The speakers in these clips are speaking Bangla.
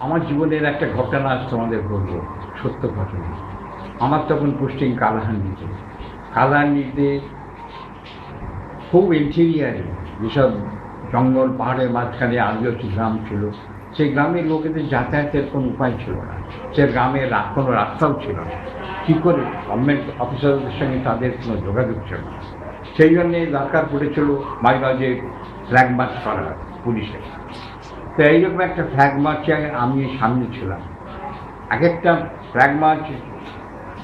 আমার জীবনের একটা ঘটনা আজ তোমাদের বলবো, সত্য ঘটনা। আমার তখন পোস্টিং কালাহান্ডিতে। কালাহান্ডিতে খুব ইন্টেরিয়ারে, যেসব জঙ্গল পাহাড়ের মাঝখানে আদিবাসী গ্রাম ছিল, সেই গ্রামের লোকেদের যাতায়াতের কোনো উপায় ছিল না। সে গ্রামের কোনো রাস্তাও ছিল না। কী করে গভর্নমেন্ট অফিসারদের সঙ্গে তাদের কোনো যোগাযোগ ছিল না। সেই জন্যে দরকার পড়েছিল মাঝে মাঝে ফ্ল্যাগ মার্চ করা পুলিশের। তো এইরকম একটা ফ্ল্যাগ মার্চে আমি সামনে ছিলাম। এক একটা ফ্ল্যাগ মার্চ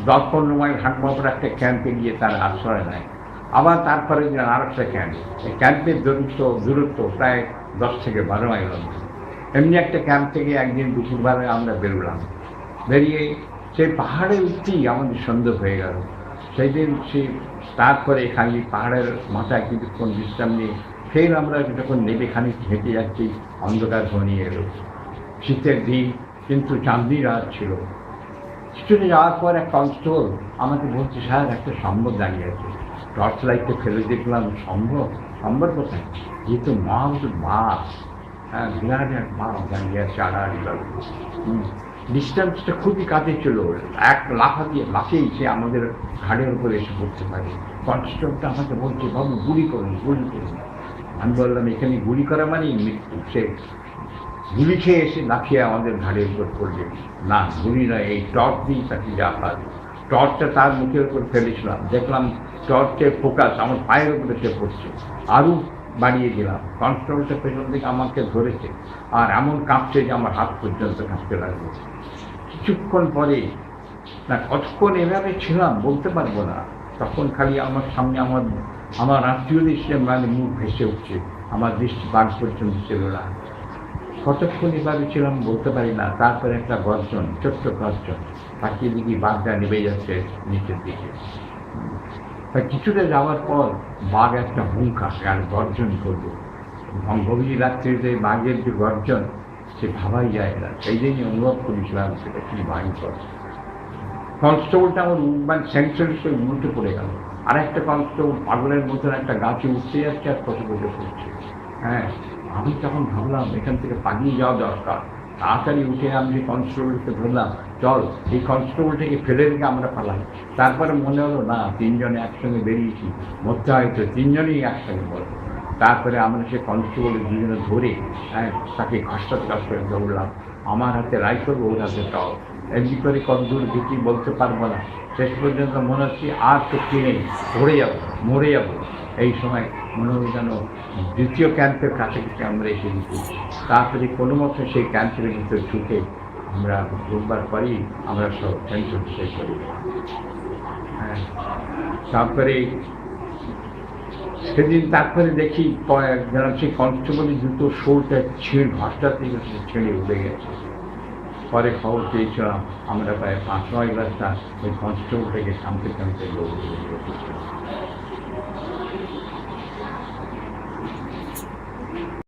10-15 মাইল হাঁটবার পর একটা ক্যাম্পে গিয়ে তারা আশ্রয় নেয়। আবার তারপরে আর একটা ক্যাম্প, এই ক্যাম্পের দূরত্ব প্রায় 10 থেকে 12 মাইল। এমনি একটা ক্যাম্প থেকে একদিন দুপুরবেলা আমরা বেরোলাম। বেরিয়ে সেই পাহাড়ে উঠতেই আমাদের সন্দেহ হয়ে গেল। সেই দিন তারপরে খালি পাহাড়ের মাথায় কিছুক্ষণ বিশ্রাম নিয়ে ফের আমরা যখন নেবে খানিক হেঁটে যাচ্ছি, অন্ধকার ঘনিয়ে এলো। শীতের দিন, কিন্তু চাঁদনি রাত ছিল। কিছুটা যাওয়ার পর এক কনস্টেবল আমাকে বলছে, স্যার একটা সম্বর দাঁড়িয়ে আছে। টর্চ লাইটে ফেলে দেখলাম সম্বর কোথায়? যেহেতু বাঘ, হ্যাঁ, বিরাট এক বাঘ দাঁড়িয়ে আছে আড়াআড়ি গেল। ডিস্টেন্সটা খুবই কাছে ছিল, এক লাফেই সে আমাদের ঘাড়ের উপরে এসে পড়তে পারে। কনস্টেবলটা আমাকে বলছে, বাবু গুলি করুন। আমি বললাম, এখানে গুলি করা মানেই মৃত্যু। সে গুলি খেয়ে এসে লাফিয়ে আমাদের ঘাড়ের উপর পড়বে। না, গুলি নয়, এই টর্চ দিয়েই তাকে যা পারে। টর্চটা তার মুখের উপর ফেলেছিলাম, দেখলাম টর্চের ফোকাস আমার পায়ের উপরে সে পড়ছে। আরও বাড়িয়ে দিলাম। কনস্টেবলটা পেছন থেকে আমাকে ধরেছে, আর এমন কাঁপছে যে আমার হাত পর্যন্ত কাঁপতে লাগলো। কিছুক্ষণ পরে, না কতক্ষণ এভাবে ছিলাম বলতে পারবো না, তখন খালি আমার সামনে আমার আত্মীয়দের মানে মুখ ভেসে উঠছে। আমার দৃষ্টি বাঘ পর্যন্ত ছিল না। কতক্ষণ এভাবে ছিলাম বলতে পারি না। তারপরে একটা গর্জন, ছোট্ট গর্জন, তাকিয়ে দেখি বাঘটা নেমে যাচ্ছে নিচের দিকে। কিছুটা যাওয়ার পর বাঘ একটা হুঙ্কার আর গর্জন করলো। গভীর রাত্রিতে বাঘের যে গর্জন, সে ভাবাই যায় না। সেই জন্যই অনুভব করেছিলাম সেটা কি ভয়ঙ্কর। কনস্টেবলটা আমার মানে সেন্সারির সঙ্গে উল্টে পড়ে গেল। আর একটা কনস্টেবল পাগলের মতন একটা গাছে উঠতে যাচ্ছে আর কত পড়ছে। হ্যাঁ, আমি তখন ভাবলাম এখান থেকে পালিয়ে যাওয়া দরকার। তাড়াতাড়ি উঠে আমি কনস্টেবলকে ধরলাম, চল এই কনস্টেবলটাকে ফেলে রেখে আমরা পালাই। তারপরে মনে হলো না, তিনজনে একসঙ্গে বেরিয়েছি, মরতে হয়তো তিনজনেই একসঙ্গে বলবো। তারপরে আমরা সে কনস্টেবলের দুজনে ধরে, হ্যাঁ, তাকে ঘাস করে দৌড়লাম। আমার হাতে রাইফেল, ওর হাতে টর্চ। এমনি করে কত দূর গেছি বলতে পারবো না। শেষ পর্যন্ত মনে হচ্ছে আর শক্তি নেই, মরে যাবো। এই সময় মনে হল যেন দ্বিতীয় ক্যাম্পের কাছাকাছি আমরা এসে দিচ্ছি। তারপরে কোনো মতো সেই ক্যাম্পের ভিতরে ঢুকে আমরা ঢুকবার পরেই আমরা সব টেনশন শেষ করি। হ্যাঁ, তারপরে সেদিন তারপরে দেখি যেন সেই কনস্টেবলের জুতো শোলটা ঘাসটা থেকে ছেড়ে উঠে গেছে। পরে খবর পেয়েছিলাম, আমরা প্রায় 5 মাইল রাস্তা ওই কনস্টেবলটাকে টানতে